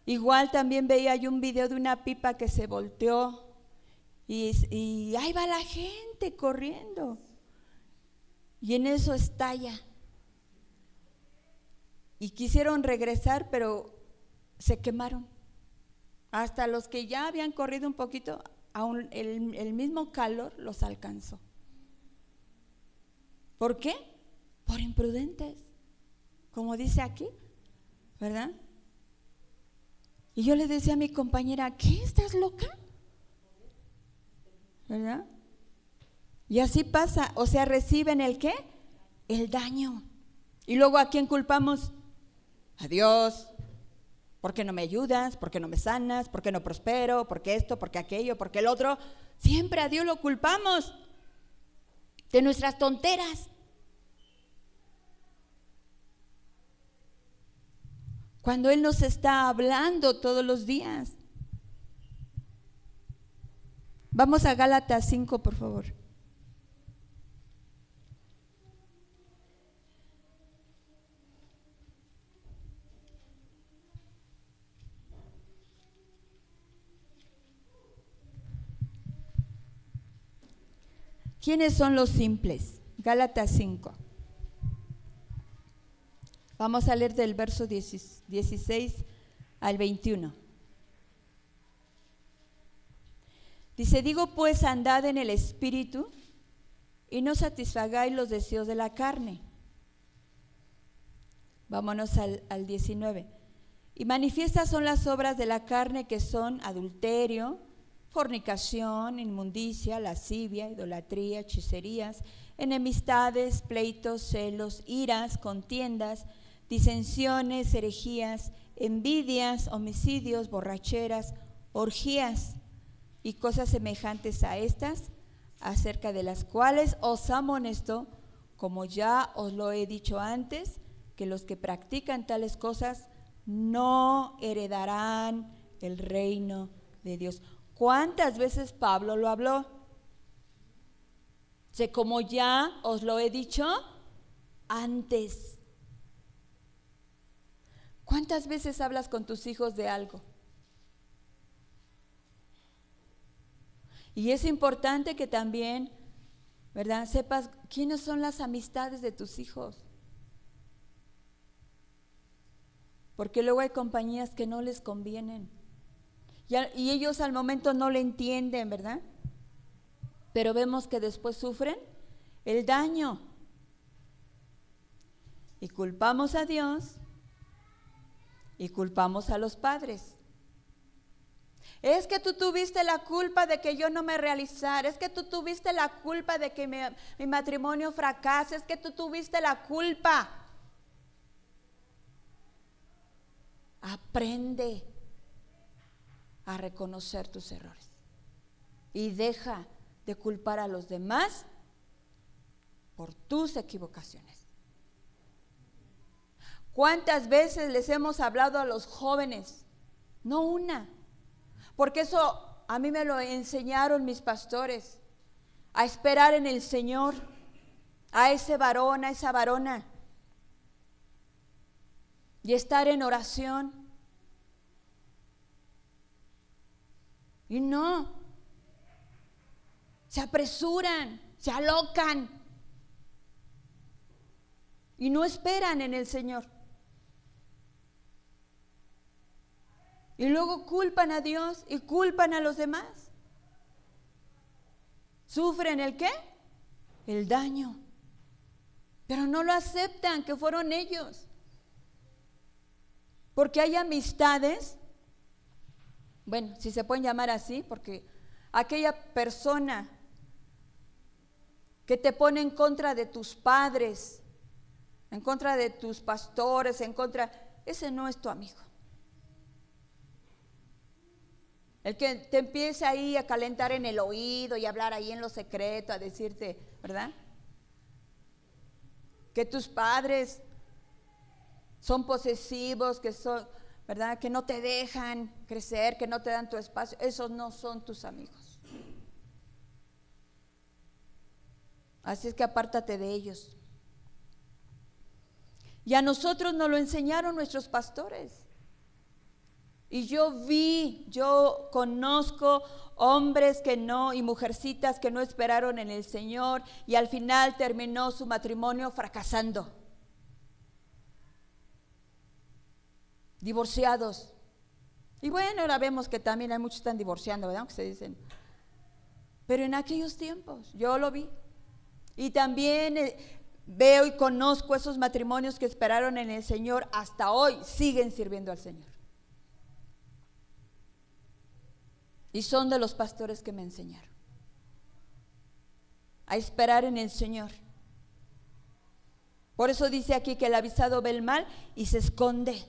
A: Igual también veía yo un video de una pipa que se volteó y ahí va la gente corriendo. Y en eso estalla. Y quisieron regresar, pero se quemaron. Hasta los que ya habían corrido un poquito, aún el mismo calor los alcanzó. ¿Por qué? Por imprudentes, como dice aquí, ¿verdad? Y yo le decía a mi compañera, ¿qué? ¿Estás loca? ¿Verdad? Y así pasa, o sea, reciben el ¿qué? El daño. Y luego ¿a quién culpamos? A Dios. ¿Por qué no me ayudas? ¿Por qué no me sanas? ¿Por qué no prospero? ¿Por qué esto? ¿Por qué aquello? ¿Por qué el otro? Siempre a Dios lo culpamos de nuestras tonteras. Cuando Él nos está hablando todos los días. Vamos a Gálatas 5, por favor. ¿Quiénes son los simples? Gálatas 5. Vamos a leer del verso 16 al 21. Dice, digo pues, andad en el Espíritu y no satisfagáis los deseos de la carne. Vámonos al 19. Y manifiestas son las obras de la carne, que son adulterio, fornicación, inmundicia, lascivia, idolatría, hechicerías, enemistades, pleitos, celos, iras, contiendas, disensiones, herejías, envidias, homicidios, borracheras, orgías y cosas semejantes a estas, acerca de las cuales os amonesto, como ya os lo he dicho antes, que los que practican tales cosas no heredarán el reino de Dios. ¿Cuántas veces Pablo lo habló? Como ya os lo he dicho antes. ¿Cuántas veces hablas con tus hijos de algo? Y es importante que también, ¿verdad?, sepas quiénes son las amistades de tus hijos. Porque luego hay compañías que no les convienen. Y ellos al momento no le entienden, ¿verdad? Pero vemos que después sufren el daño. Y culpamos a Dios y culpamos a los padres. Es que tú tuviste la culpa de que yo no me realizara. Es que tú tuviste la culpa de que mi matrimonio fracase. Es que tú tuviste la culpa. Aprende a reconocer tus errores y deja de culpar a los demás por tus equivocaciones. ¿Cuántas veces les hemos hablado a los jóvenes? No una, porque eso a mí me lo enseñaron mis pastores, a esperar en el Señor, a ese varón, a esa varona, y estar en oración. Y no, se apresuran, se alocan y no esperan en el Señor. Y luego culpan a Dios y culpan a los demás. ¿Sufren el qué? El daño. Pero no lo aceptan que fueron ellos. Porque hay amistades, bueno, si se pueden llamar así, porque aquella persona que te pone en contra de tus padres, en contra de tus pastores, ese no es tu amigo. El que te empiece ahí a calentar en el oído y hablar ahí en lo secreto, a decirte, ¿verdad? Que tus padres son posesivos, que son, ¿verdad? Que no te dejan crecer, que no te dan tu espacio. Esos no son tus amigos. Así es que apártate de ellos. Y a nosotros nos lo enseñaron nuestros pastores. Y yo conozco hombres que no, y mujercitas que no esperaron en el Señor, y al final terminó su matrimonio fracasando. Divorciados. Y bueno, ahora vemos que también hay muchos que están divorciando, ¿verdad? Que se dicen. Pero en aquellos tiempos, yo lo vi. Y también veo y conozco esos matrimonios que esperaron en el Señor, hasta hoy siguen sirviendo al Señor. Y son de los pastores que me enseñaron a esperar en el Señor. Por eso dice aquí que el avisado ve el mal y se esconde.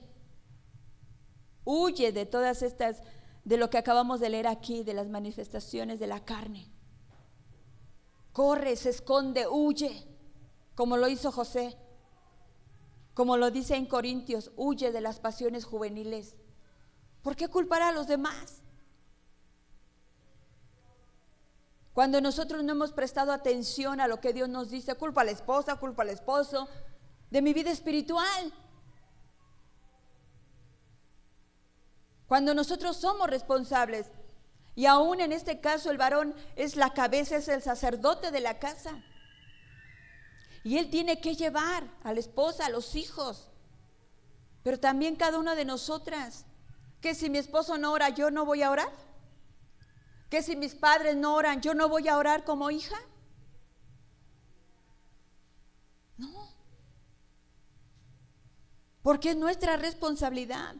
A: Huye de todas estas, de lo que acabamos de leer aquí, de las manifestaciones de la carne. Corre, se esconde, huye, como lo hizo José. Como lo dice en Corintios, huye de las pasiones juveniles. ¿Por qué culpar a los demás? Cuando nosotros no hemos prestado atención a lo que Dios nos dice, culpa a la esposa, culpa al esposo, de mi vida espiritual. Cuando nosotros somos responsables, y aún en este caso el varón es la cabeza, es el sacerdote de la casa. Y él tiene que llevar a la esposa, a los hijos, pero también cada una de nosotras. Que si mi esposo no ora, yo no voy a orar. Que si mis padres no oran, yo no voy a orar como hija. No. Porque es nuestra responsabilidad.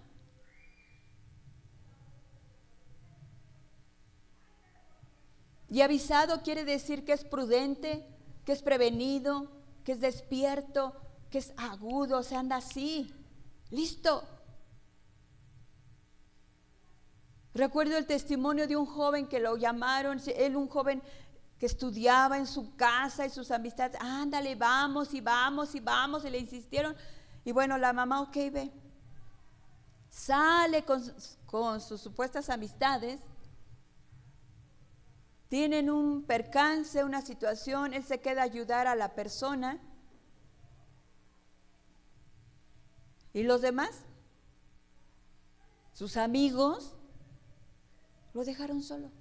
A: Y avisado quiere decir que es prudente, que es prevenido, que es despierto, que es agudo, se anda así, listo. Recuerdo el testimonio de un joven que lo llamaron, él un joven que estudiaba en su casa y sus amistades, ándale, vamos y vamos y vamos, y le insistieron. Y bueno, la mamá, ok, ve, sale con sus supuestas amistades, tienen un percance, una situación, él se queda a ayudar a la persona. ¿Y los demás? Sus amigos lo dejaron solo.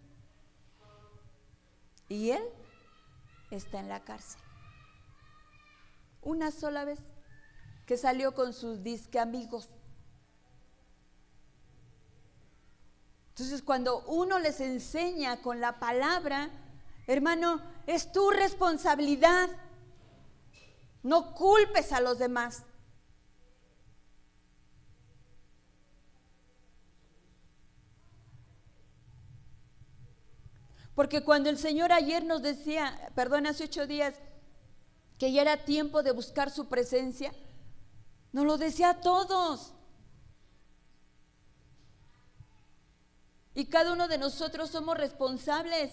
A: Y él está en la cárcel. Una sola vez que salió con sus disque amigos. Entonces, cuando uno les enseña con la palabra, hermano, es tu responsabilidad. No culpes a los demás. Porque cuando el Señor ayer nos decía, hace 8 días, que ya era tiempo de buscar su presencia, nos lo decía a todos. Y cada uno de nosotros somos responsables.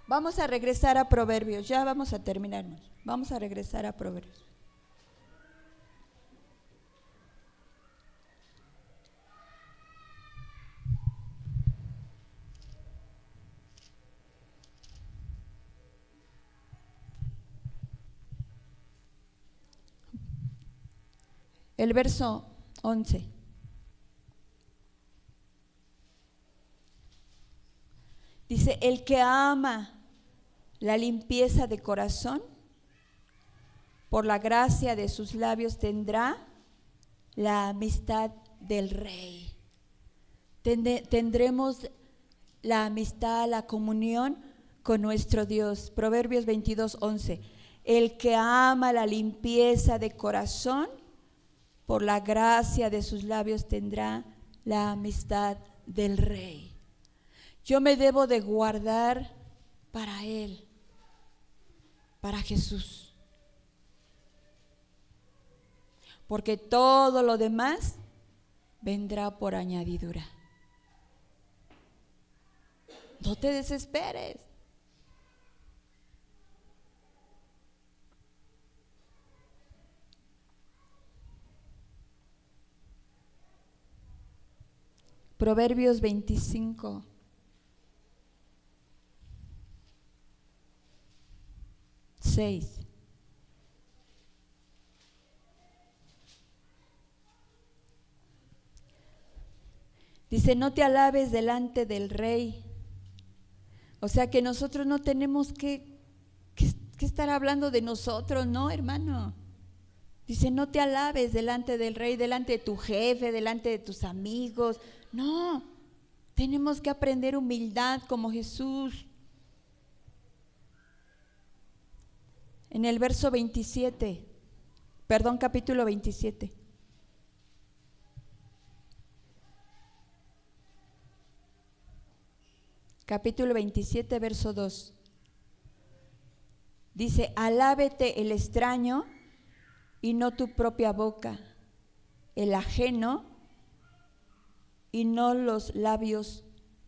A: Vamos a regresar a Proverbios, ya vamos a terminarnos. Vamos a regresar a Proverbios. El verso 11. Dice, el que ama la limpieza de corazón, por la gracia de sus labios tendrá la amistad del Rey. Tendremos la amistad, la comunión con nuestro Dios. Proverbios 22:11. El que ama la limpieza de corazón, por la gracia de sus labios tendrá la amistad del Rey. Yo me debo de guardar para Él, para Jesús. Porque todo lo demás vendrá por añadidura. No te desesperes. Proverbios 25. Dice, no te alabes delante del Rey. O sea que nosotros no tenemos que estar hablando de nosotros, ¿no, hermano? Dice, no te alabes delante del Rey, delante de tu jefe, delante de tus amigos. No, tenemos que aprender humildad como Jesús. En el verso 27, capítulo 27. Capítulo 27, verso 2. Dice, alábete el extraño y no tu propia boca, el ajeno y no los labios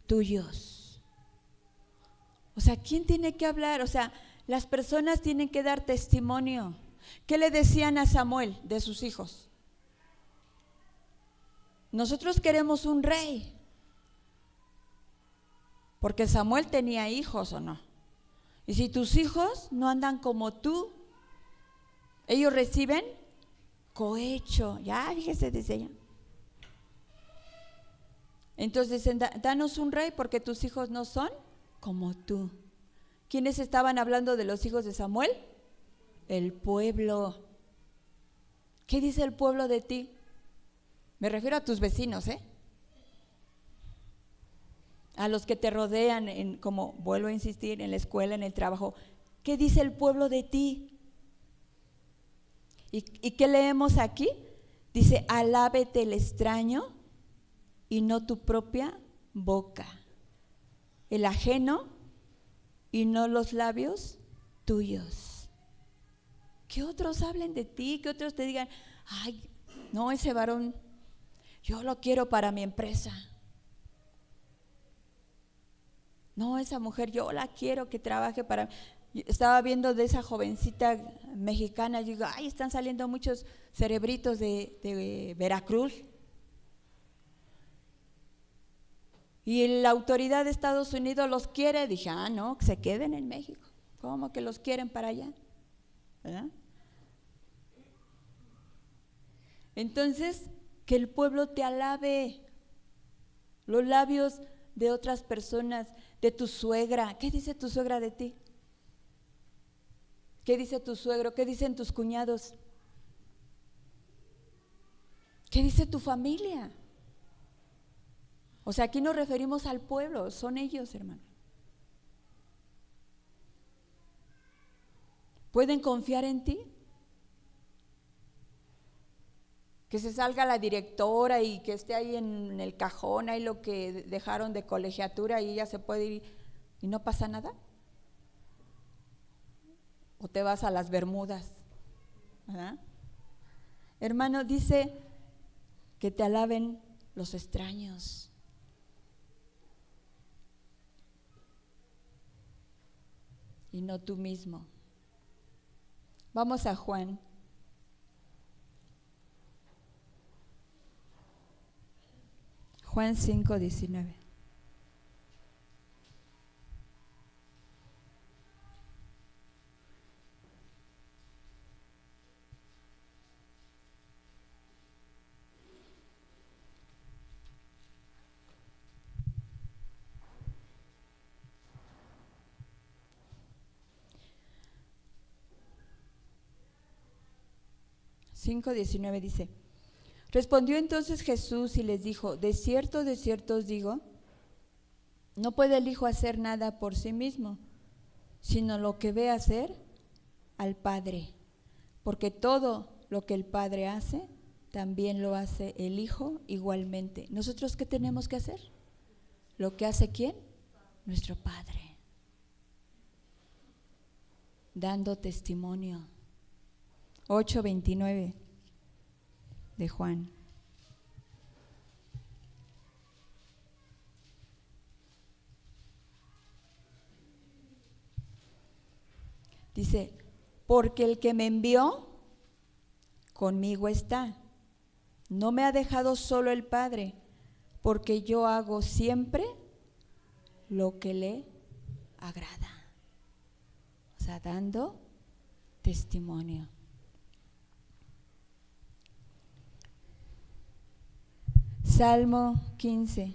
A: tuyos. O sea, ¿quién tiene que hablar? O sea, las personas tienen que dar testimonio. ¿Qué le decían a Samuel de sus hijos? Nosotros queremos un rey. Porque Samuel tenía hijos, ¿o no? Y si tus hijos no andan como tú, ellos reciben cohecho. Ya, fíjese, dice ella. Entonces dicen, danos un rey porque tus hijos no son como tú. ¿Quiénes estaban hablando de los hijos de Samuel? El pueblo. ¿Qué dice el pueblo de ti? Me refiero a tus vecinos, a los que te rodean, como vuelvo a insistir, en la escuela, en el trabajo. ¿Qué dice el pueblo de ti? ¿Y qué leemos aquí? Dice, alábete el extraño y no tu propia boca, el ajeno y no los labios tuyos. Que otros hablen de ti, que otros te digan, ay, no, ese varón, yo lo quiero para mi empresa. No, esa mujer yo la quiero que trabaje para... Estaba viendo de esa jovencita mexicana, yo digo, ay, están saliendo muchos cerebritos de Veracruz. Y la autoridad de Estados Unidos los quiere. Dije, no, que se queden en México. ¿Cómo que los quieren para allá? ¿Verdad? Entonces, que el pueblo te alabe. Los labios de otras personas, de tu suegra. ¿Qué dice tu suegra de ti? ¿Qué dice tu suegro? ¿Qué dicen tus cuñados? ¿Qué dice tu familia? O sea, aquí nos referimos al pueblo, son ellos, hermano. ¿Pueden confiar en ti? Que se salga la directora y que esté ahí en el cajón, ahí lo que dejaron de colegiatura y ella se puede ir y no pasa nada. o te vas a las Bermudas, ¿verdad? Hermano, dice que te alaben los extraños. Y no tú mismo. Vamos a Juan. Juan 5:19. Dice: respondió entonces Jesús y les dijo: de cierto os digo, no puede el Hijo hacer nada por sí mismo, sino lo que ve hacer al Padre, porque todo lo que el Padre hace, también lo hace el Hijo igualmente. ¿Nosotros qué tenemos que hacer? ¿Lo que hace quién? Nuestro Padre. Dando testimonio. 8:29 de Juan. Dice: porque el que me envió conmigo está. No me ha dejado solo el Padre, porque yo hago siempre lo que le agrada. O sea, dando testimonio. Salmo 15.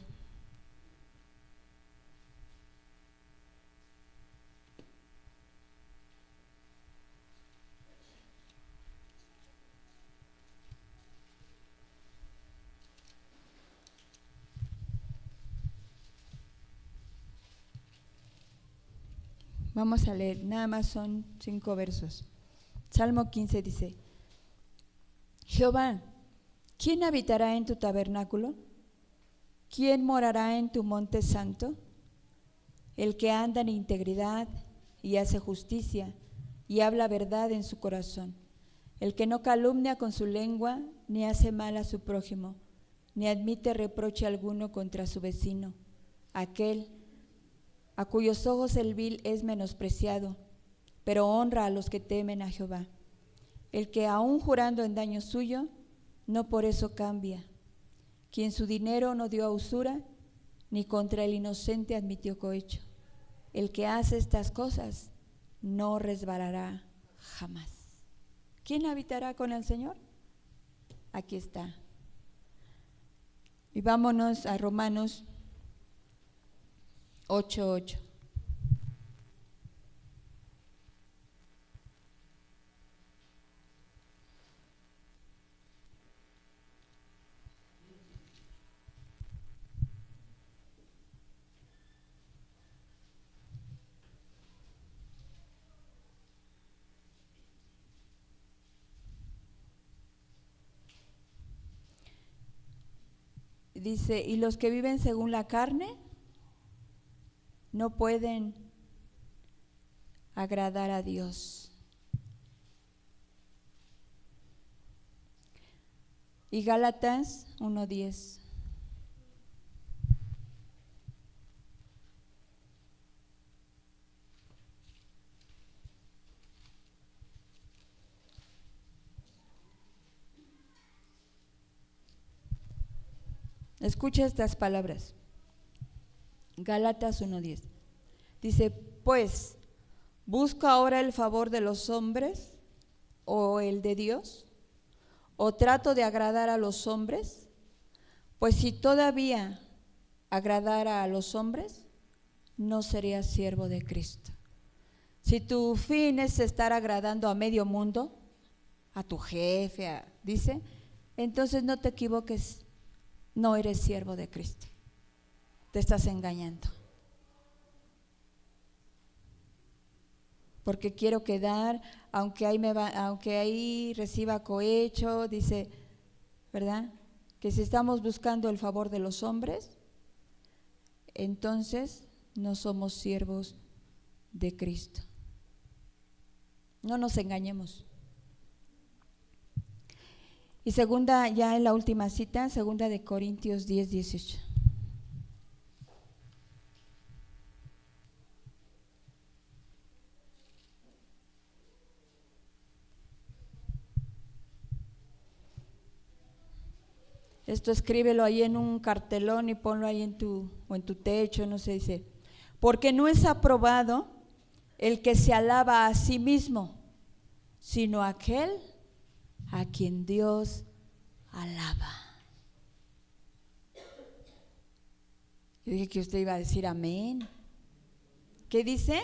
A: Vamos a leer, nada más son 5 versos. Salmo 15 dice: Jehová, ¿quién habitará en tu tabernáculo? ¿Quién morará en tu monte santo? El que anda en integridad y hace justicia y habla verdad en su corazón. El que no calumnia con su lengua, ni hace mal a su prójimo, ni admite reproche alguno contra su vecino. Aquel a cuyos ojos el vil es menospreciado, pero honra a los que temen a Jehová. El que aun jurando en daño suyo, no por eso cambia. Quien su dinero no dio a usura, ni contra el inocente admitió cohecho. El que hace estas cosas no resbalará jamás. ¿Quién habitará con el Señor? Aquí está. Y vámonos a Romanos 8:8. Dice: y los que viven según la carne no pueden agradar a Dios. Y Gálatas 1:10. Escucha estas palabras. Gálatas 1:10. Dice: pues, ¿busco ahora el favor de los hombres o el de Dios? ¿O trato de agradar a los hombres? Pues si todavía agradara a los hombres, no sería siervo de Cristo. Si tu fin es estar agradando a medio mundo, a tu jefe, dice, entonces no te equivoques, no eres siervo de Cristo. Te estás engañando. Porque quiero quedar, aunque ahí reciba cohecho, dice, ¿verdad? Que si estamos buscando el favor de los hombres, entonces no somos siervos de Cristo. No nos engañemos. Y segunda, ya en la última cita, segunda de Corintios 10, 18. Esto escríbelo ahí en un cartelón y ponlo ahí en tu techo, no sé, dice, porque no es aprobado el que se alaba a sí mismo, sino aquel a quien Dios alaba. Yo dije que usted iba a decir amén. ¿Qué dice?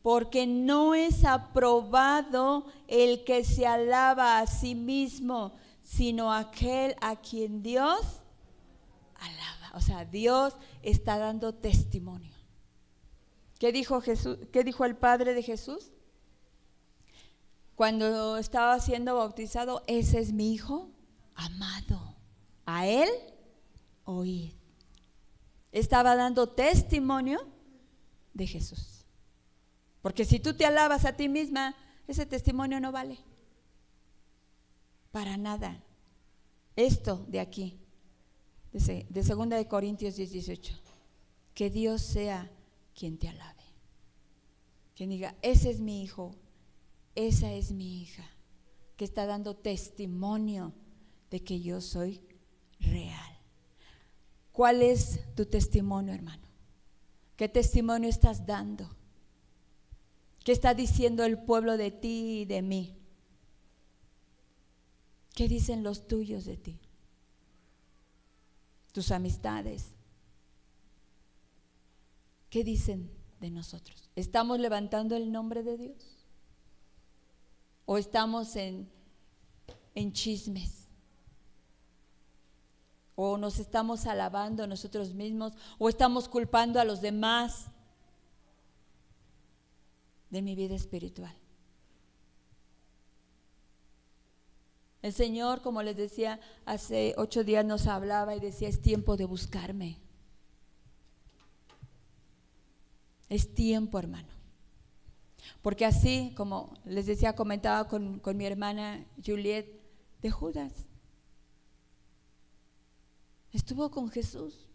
A: Porque no es aprobado el que se alaba a sí mismo, sino aquel a quien Dios alaba. O sea, Dios está dando testimonio. ¿Qué dijo Jesús? ¿Qué dijo el Padre de Jesús? Cuando estaba siendo bautizado, ese es mi Hijo amado, a Él oíd. Estaba dando testimonio de Jesús. Porque si tú te alabas a ti misma, ese testimonio no vale para nada. Esto de aquí, de 2 de Corintios 10, 18, que Dios sea quien te alabe, quien diga, ese es mi hijo, esa es mi hija, que está dando testimonio de que yo soy real. ¿Cuál es tu testimonio, hermano? ¿Qué testimonio estás dando? ¿Qué está diciendo el pueblo de ti y de mí? ¿Qué dicen los tuyos de ti? Tus amistades. ¿Qué dicen de nosotros? ¿Estamos levantando el nombre de Dios? ¿O estamos en chismes? ¿O nos estamos alabando a nosotros mismos? ¿O estamos culpando a los demás de mi vida espiritual? El Señor, como les decía, hace 8 días nos hablaba y decía, es tiempo de buscarme. Es tiempo, hermano. Porque así, como les decía, comentaba con mi hermana Juliet, de Judas. Estuvo con Jesús.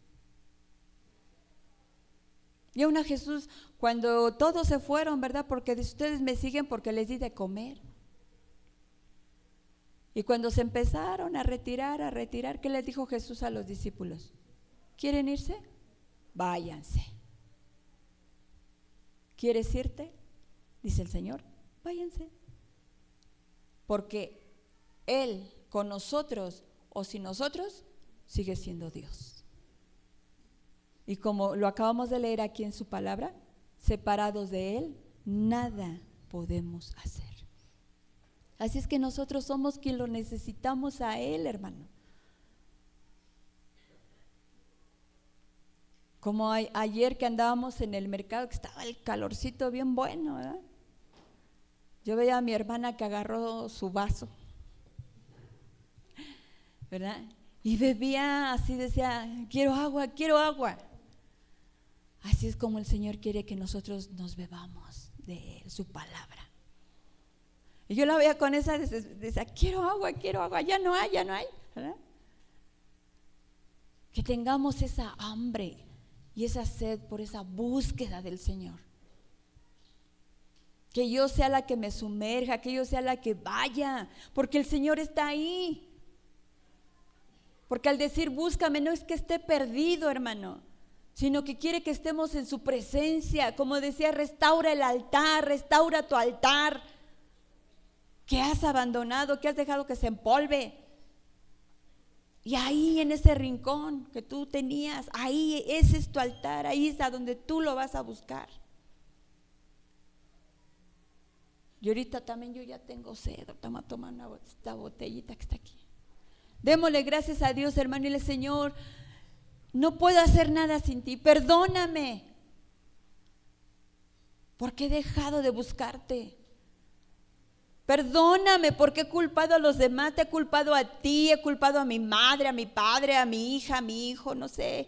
A: Y aún a Jesús, cuando todos se fueron, ¿verdad? Porque ustedes me siguen porque les di de comer. Y cuando se empezaron a retirar, ¿qué les dijo Jesús a los discípulos? ¿Quieren irse? Váyanse. ¿Quieres irte? Dice el Señor, váyanse. Porque Él con nosotros o sin nosotros sigue siendo Dios. Y como lo acabamos de leer aquí en su palabra, separados de Él, nada podemos hacer. Así es que nosotros somos quien lo necesitamos a Él, hermano. Como ayer que andábamos en el mercado, que estaba el calorcito bien bueno, ¿verdad? Yo veía a mi hermana que agarró su vaso, ¿verdad? Y bebía así, decía, quiero agua, quiero agua. Así es como el Señor quiere que nosotros nos bebamos de Él, su palabra. Y yo la veía con esa, decía, quiero agua, ya no hay, ¿verdad? Que tengamos esa hambre y esa sed por esa búsqueda del Señor. Que yo sea la que me sumerja, que yo sea la que vaya, porque el Señor está ahí. Porque al decir búscame no es que esté perdido, hermano, sino que quiere que estemos en su presencia. Como decía, restaura el altar, restaura tu altar que has abandonado, que has dejado que se empolve. Y ahí en ese rincón que tú tenías, ahí ese es tu altar, ahí es a donde tú lo vas a buscar. Y ahorita también yo ya tengo sed, toma esta botellita que está aquí. Démosle gracias a Dios, hermano, y dile, Señor, no puedo hacer nada sin ti, perdóname, porque he dejado de buscarte. Perdóname porque he culpado a los demás, te he culpado a ti, he culpado a mi madre, a mi padre, a mi hija, a mi hijo, no sé.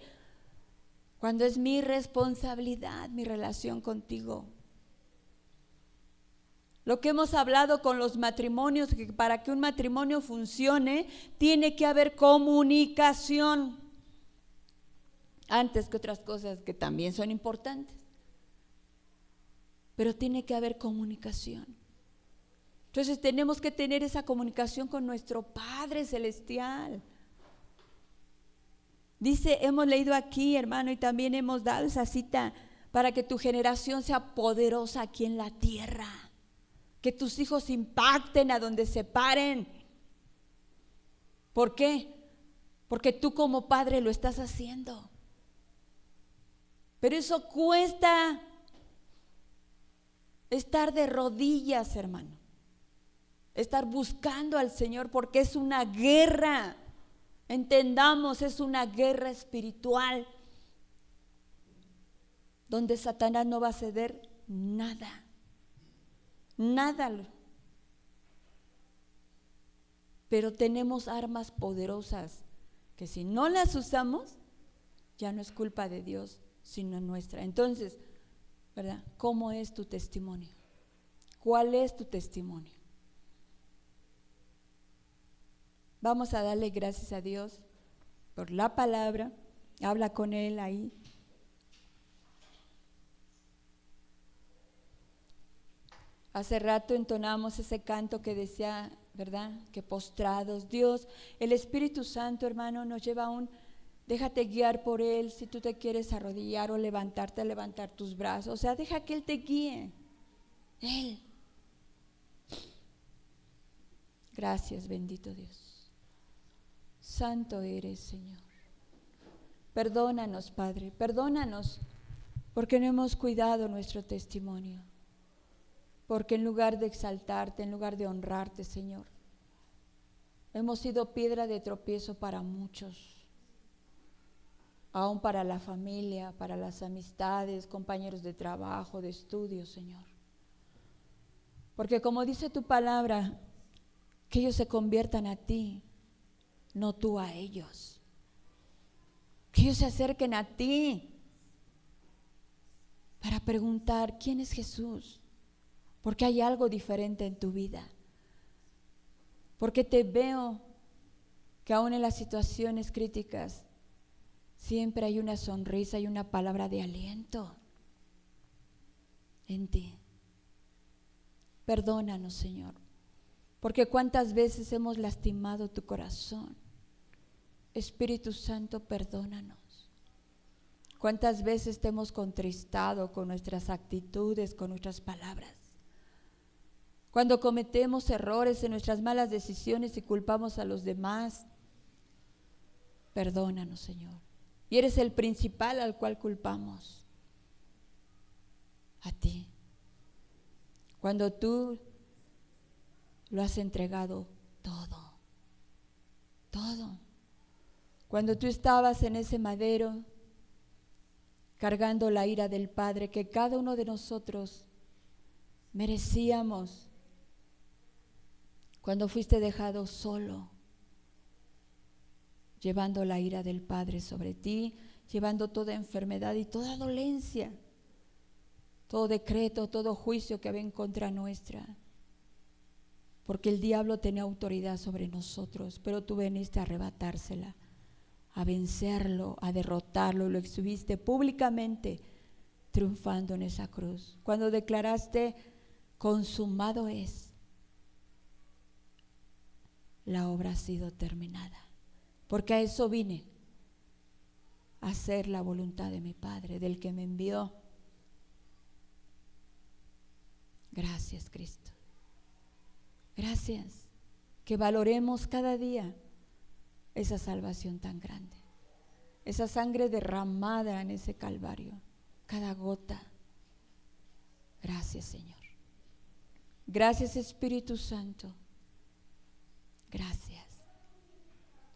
A: Cuando es mi responsabilidad, mi relación contigo. Lo que hemos hablado con los matrimonios, que para que un matrimonio funcione, tiene que haber comunicación, antes que otras cosas que también son importantes. Pero tiene que haber comunicación. Entonces tenemos que tener esa comunicación con nuestro Padre Celestial. Dice, hemos leído aquí, hermano, y también hemos dado esa cita, para que tu generación sea poderosa aquí en la tierra. Que tus hijos impacten a donde se paren. ¿Por qué? Porque tú como padre lo estás haciendo. Pero eso cuesta estar de rodillas, hermano. Estar buscando al Señor, porque es una guerra. Entendamos, es una guerra espiritual donde Satanás no va a ceder nada. Nada. Pero tenemos armas poderosas que si no las usamos, ya no es culpa de Dios, sino nuestra. Entonces, ¿verdad? ¿Cómo es tu testimonio? ¿Cuál es tu testimonio? Vamos a darle gracias a Dios por la palabra. Habla con Él ahí. Hace rato entonamos ese canto que decía, ¿verdad? Que postrados, Dios, el Espíritu Santo, hermano, nos lleva a déjate guiar por Él. Si tú te quieres arrodillar o levantarte, a levantar tus brazos. O sea, deja que Él te guíe. Él. Gracias, bendito Dios. Santo eres, Señor. Perdónanos, Padre, perdónanos porque no hemos cuidado nuestro testimonio. Porque en lugar de exaltarte, en lugar de honrarte, Señor, hemos sido piedra de tropiezo para muchos, aún para la familia, para las amistades, compañeros de trabajo, de estudio, Señor. Porque como dice tu palabra, que ellos se conviertan a ti, no tú a ellos. Que ellos se acerquen a ti para preguntar, ¿quién es Jesús? Porque hay algo diferente en tu vida. Porque te veo que aún en las situaciones críticas siempre hay una sonrisa y una palabra de aliento en ti. Perdónanos, Señor, porque cuántas veces hemos lastimado tu corazón. Espíritu Santo, perdónanos. Cuántas veces te hemos contristado con nuestras actitudes, con nuestras palabras. Cuando cometemos errores en nuestras malas decisiones y culpamos a los demás, perdónanos, Señor. Y eres el principal al cual culpamos, a ti. Cuando tú lo has entregado todo, todo. Cuando tú estabas en ese madero, cargando la ira del Padre que cada uno de nosotros merecíamos. Cuando fuiste dejado solo, llevando la ira del Padre sobre ti, llevando toda enfermedad y toda dolencia, todo decreto, todo juicio que había en contra nuestra, porque el diablo tenía autoridad sobre nosotros, pero tú veniste a arrebatársela, a vencerlo, a derrotarlo, lo exhibiste públicamente, triunfando en esa cruz. Cuando declaraste, consumado es, la obra ha sido terminada, porque a eso vine, a hacer la voluntad de mi Padre, del que me envió. Gracias, Cristo. Gracias, que valoremos cada día esa salvación tan grande, esa sangre derramada en ese Calvario, cada gota. Gracias, Señor. Gracias, Espíritu Santo. Gracias.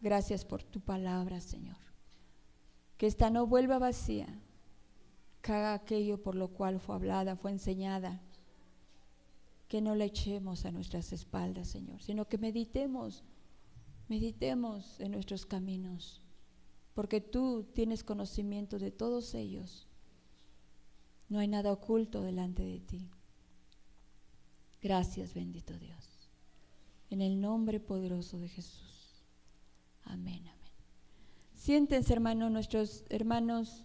A: Gracias por tu palabra, Señor. Que esta no vuelva vacía, que haga aquello por lo cual fue hablada, fue enseñada. Que no la echemos a nuestras espaldas, Señor, sino que meditemos en nuestros caminos, porque tú tienes conocimiento de todos ellos. No hay nada oculto delante de ti. Gracias, bendito Dios. En el nombre poderoso de Jesús. Amén, amén. Siéntense, hermanos, nuestros hermanos.